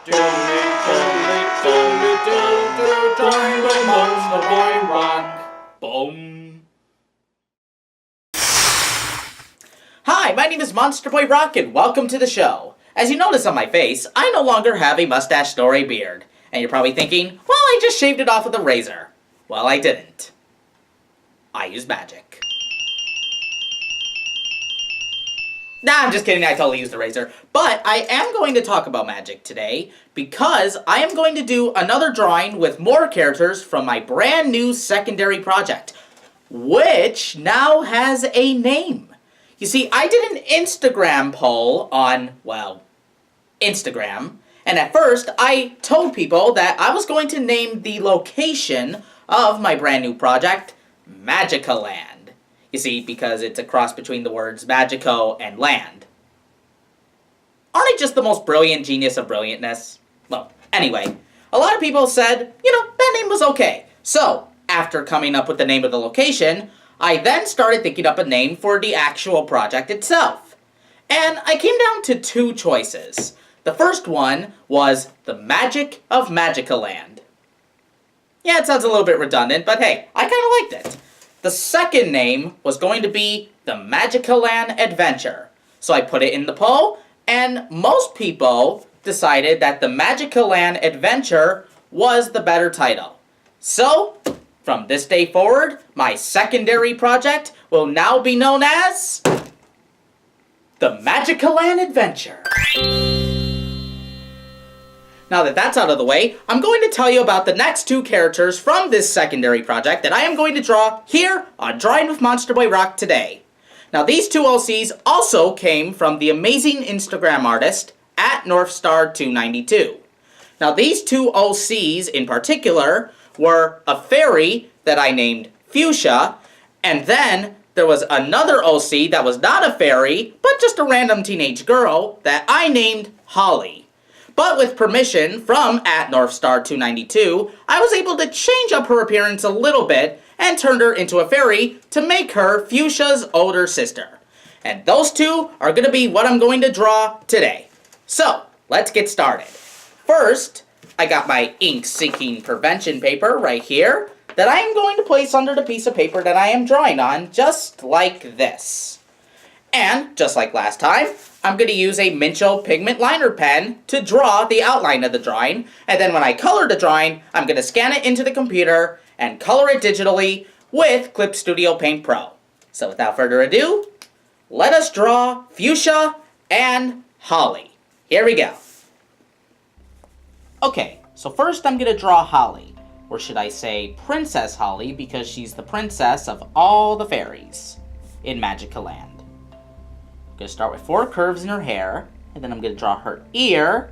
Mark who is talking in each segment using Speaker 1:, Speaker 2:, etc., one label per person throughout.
Speaker 1: Join with Monsterboy Roc. Boom. Hi, my name is Monsterboy Roc, and welcome to the show. As you notice on my face, I no longer have a mustache story beard. And you're probably thinking, well, I just shaved it off with a razor. Well, I didn't. I used magic. Nah, I'm just kidding, I totally used the razor. But I am going to talk about magic today because I am going to do another drawing with more characters from my brand new secondary project, which now has a name. You see, I did an Instagram poll on, well, Instagram, and at first I told people that I was going to name the location of my brand new project Magicaland. You see, because it's a cross between the words Magico and land. Aren't I just the most brilliant genius of brilliantness? Well, anyway, a lot of people said, that name was okay. So, after coming up with the name of the location, I then started thinking up a name for the actual project itself. And I came down to two choices. The first one was The Magic of Magicaland. Yeah, it sounds a little bit redundant, but hey, I kind of liked it. The second name was going to be The Magicaland Adventure. So I put it in the poll, and most people decided that The Magicaland Adventure was the better title. So, from this day forward, my secondary project will now be known as The Magicaland Adventure. Now that that's out of the way, I'm going to tell you about the next two characters from this secondary project that I am going to draw here on Drawing with Monsterboy Roc today. Now these two OCs also came from the amazing Instagram artist at Northstar292. Now these two OCs in particular were a fairy that I named Fuchsia, and then there was another OC that was not a fairy, but just a random teenage girl that I named Holly. But with permission from at Northstar292, I was able to change up her appearance a little bit and turned her into a fairy to make her Fuchsia's older sister. And those two are going to be what I'm going to draw today. So, let's get started. First, I got my ink-sinking prevention paper right here that I am going to place under the piece of paper that I am drawing on, just like this. And, just like last time, I'm going to use a Mincho pigment liner pen to draw the outline of the drawing, and then when I color the drawing, I'm going to scan it into the computer and color it digitally with Clip Studio Paint Pro. So without further ado, let us draw Fuchsia and Holly. Here we go. Okay, so first I'm going to draw Holly, or should I say Princess Holly, because she's the princess of all the fairies in Magicaland. I'm going to start with 4 curves in her hair, and then I'm going to draw her ear,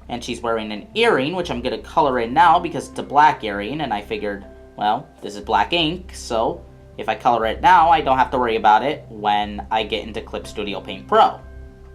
Speaker 1: and she's wearing an earring, which I'm going to color in now because it's a black earring, and I figured, well, this is black ink, so if I color it now, I don't have to worry about it when I get into Clip Studio Paint Pro.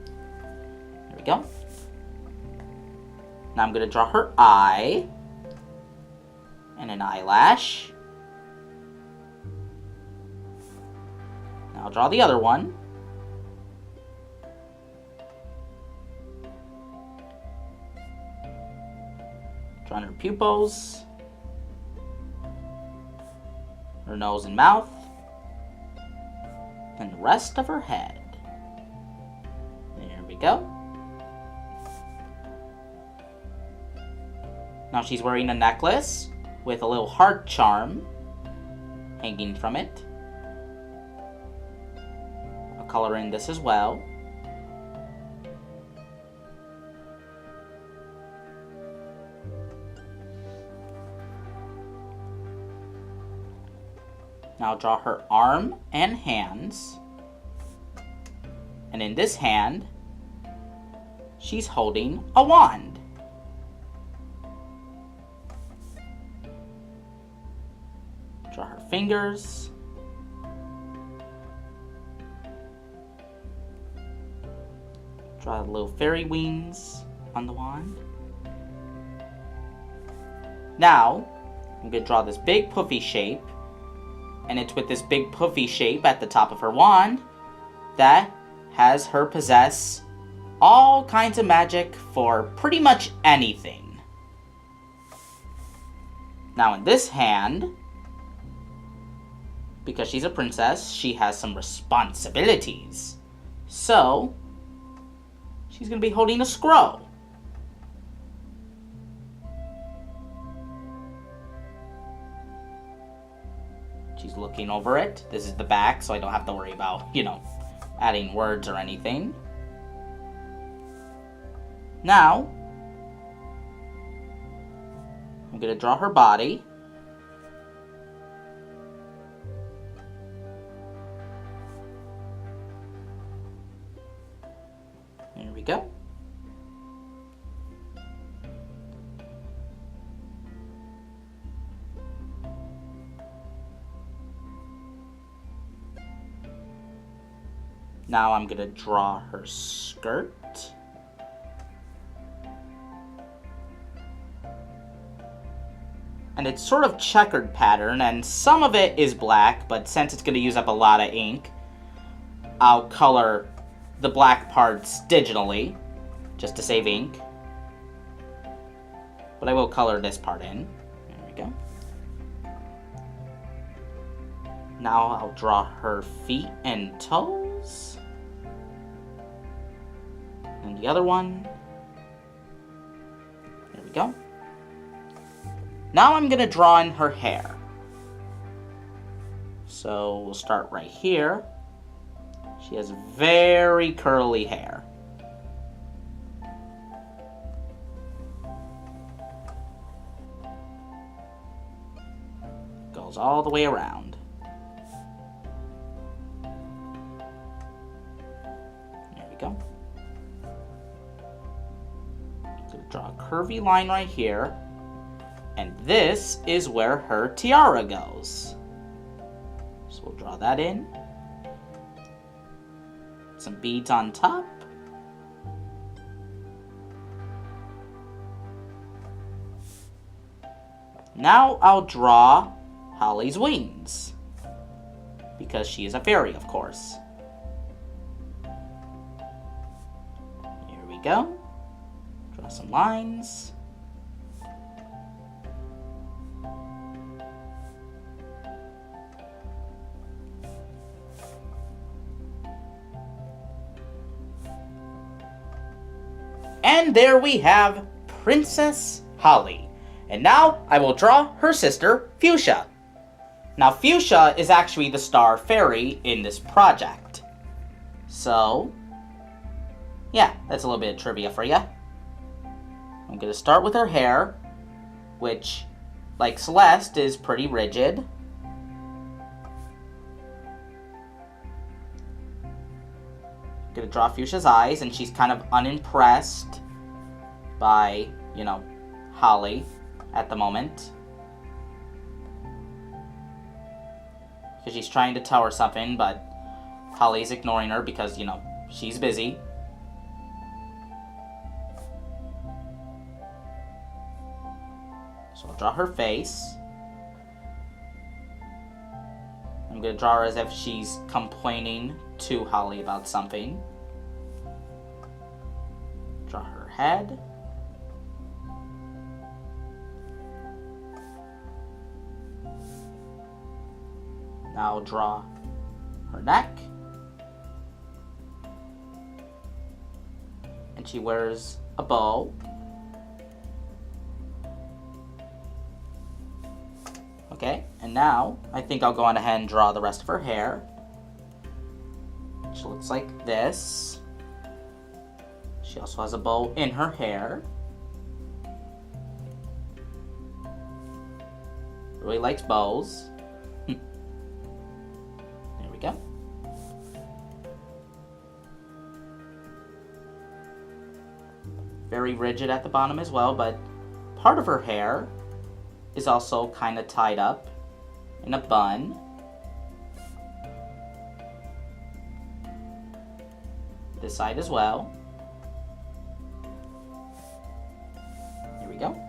Speaker 1: There we go. Now I'm going to draw her eye, and an eyelash. Now I'll draw the other one. Drawing her pupils, her nose and mouth, and the rest of her head. There we go. Now she's wearing a necklace with a little heart charm hanging from it. I'll color in this as well. Now I'll draw her arm and hands. And in this hand, she's holding a wand. Draw her fingers. Draw the little fairy wings on the wand. Now, I'm going to draw this big puffy shape. And it's with this big puffy shape at the top of her wand that has her possess all kinds of magic for pretty much anything. Now in this hand, because she's a princess, she has some responsibilities. So, she's going to be holding a scroll. She's looking over it. This is the back, so I don't have to worry about, adding words or anything. Now, I'm going to draw her body. There we go. Now I'm going to draw her skirt. And it's sort of checkered pattern, and some of it is black, but since it's going to use up a lot of ink, I'll color the black parts digitally, just to save ink. But I will color this part in. There we go. Now I'll draw her feet and toes. And the other one. There we go. Now I'm going to draw in her hair. So we'll start right here. She has very curly hair. Goes all the way around. There we go. So draw a curvy line right here. And this is where her tiara goes. So we'll draw that in. Some beads on top. Now I'll draw Holly's wings. Because she is a fairy, of course. Here we go. Draw some lines. And there we have Princess Holly. And now I will draw her sister, Fuchsia. Now Fuchsia is actually the star fairy in this project. So, yeah, that's a little bit of trivia for you. I'm going to start with her hair, which, like Celeste, is pretty rigid. Gonna draw Fuchsia's eyes, and she's kind of unimpressed by, Holly at the moment. Because she's trying to tell her something, but Holly's ignoring her because, she's busy. So I'll draw her face. I'm going to draw her as if she's complaining to Holly about something. Draw her head. Now I'll draw her neck. And she wears a bow. Okay, and now I think I'll go on ahead and draw the rest of her hair. She looks like this. She also has a bow in her hair. Really likes bows. There we go. Very rigid at the bottom as well, but part of her hair is also kind of tied up in a bun. This side as well. Here we go.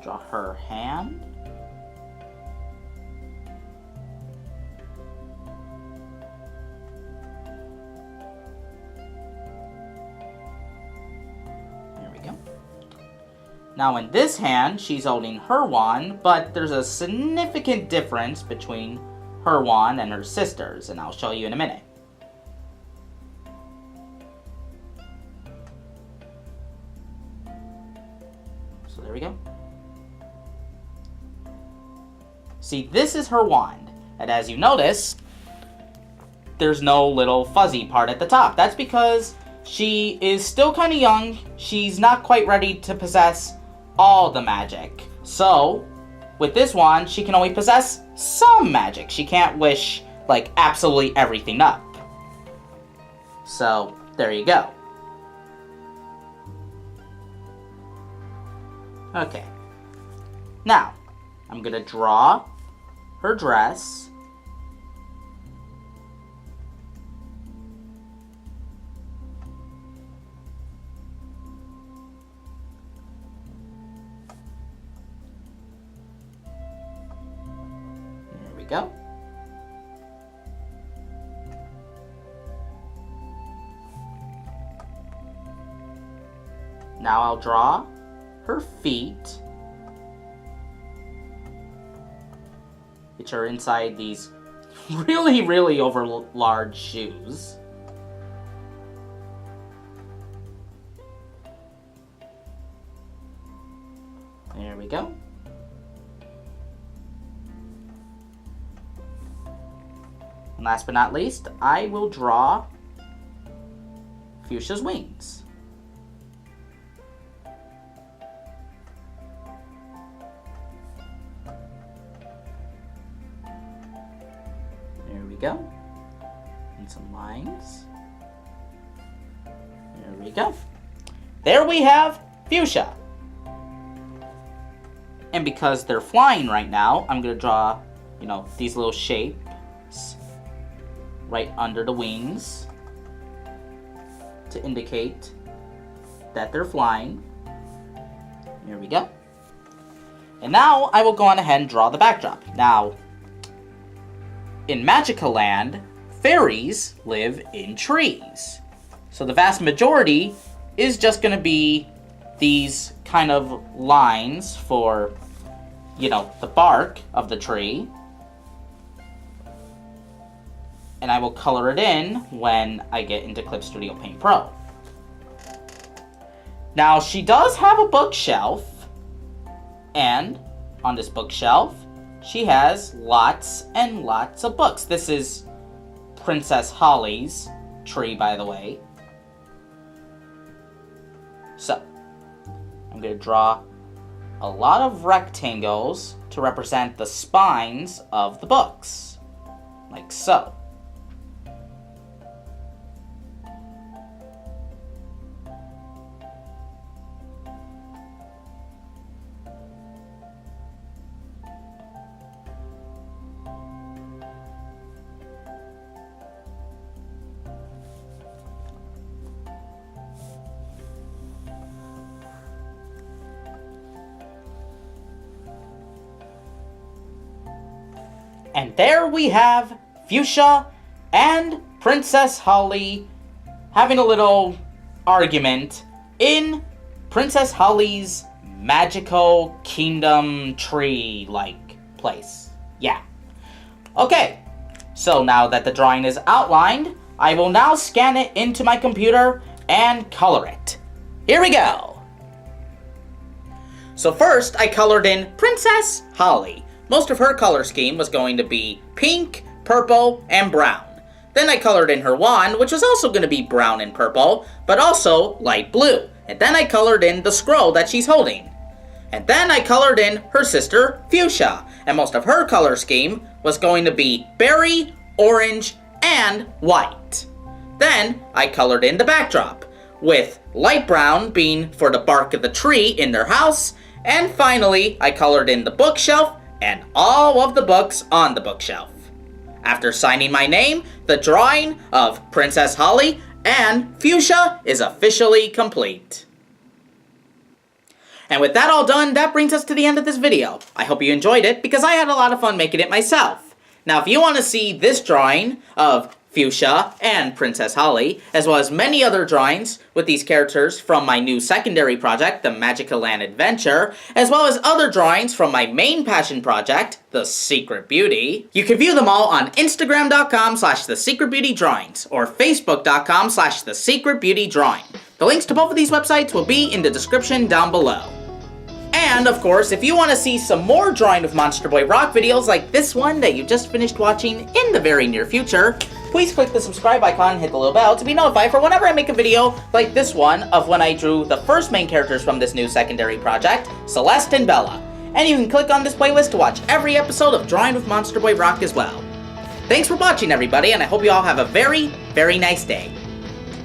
Speaker 1: Draw her hand. Now in this hand, she's holding her wand, but there's a significant difference between her wand and her sister's, and I'll show you in a minute. So there we go. See, this is her wand, and as you notice, there's no little fuzzy part at the top. That's because she is still kind of young. She's not quite ready to possess all the magic. So, with this wand, she can only possess some magic. She can't wish, like, absolutely everything up. So, there you go. Okay. Now, I'm gonna draw her dress. There we go. Now I'll draw her feet, which are inside these really over large shoes. There we go. And last but not least, I will draw Fuchsia's wings. There we go. And some lines. There we go. There we have Fuchsia. And because they're flying right now, I'm going to draw, these little shapes right under the wings to indicate that they're flying. Here we go. And now I will go on ahead and draw the backdrop. Now, in Magical Land, fairies live in trees. So the vast majority is just going to be these kind of lines for, the bark of the tree. And I will color it in when I get into Clip Studio Paint Pro. Now, she does have a bookshelf, and on this bookshelf, she has lots and lots of books. This is Princess Holly's tree, by the way. So, I'm going to draw a lot of rectangles to represent the spines of the books, like so. And there we have Fuchsia and Princess Holly having a little argument in Princess Holly's magical kingdom tree-like place. Yeah. Okay, so now that the drawing is outlined, I will now scan it into my computer and color it. Here we go. So first, I colored in Princess Holly. Most of her color scheme was going to be pink, purple, and brown. Then I colored in her wand, which was also going to be brown and purple, but also light blue. And then I colored in the scroll that she's holding. And then I colored in her sister, Fuchsia. And most of her color scheme was going to be berry, orange, and white. Then I colored in the backdrop, with light brown being for the bark of the tree in their house. And finally, I colored in the bookshelf and all of the books on the bookshelf. After signing my name, the drawing of Princess Holly and Fuchsia is officially complete. And with that all done, that brings us to the end of this video. I hope you enjoyed it, because I had a lot of fun making it myself. Now, if you want to see this drawing of Fuchsia, and Princess Holly, as well as many other drawings with these characters from my new secondary project, the Magical Land Adventure, as well as other drawings from my main passion project, The Secret Beauty. You can view them all on Instagram.com/TheSecretBeautyDrawings or Facebook.com/TheSecretBeautyDrawing. The links to both of these websites will be in the description down below. And, of course, if you want to see some more Drawing with Monsterboy Roc videos like this one that you just finished watching in the very near future, please click the subscribe icon and hit the little bell to be notified for whenever I make a video like this one of when I drew the first main characters from this new secondary project, Celeste and Bella. And you can click on this playlist to watch every episode of Drawing with Monsterboy Roc as well. Thanks for watching, everybody, and I hope you all have a very, very nice day.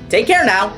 Speaker 1: Take care now!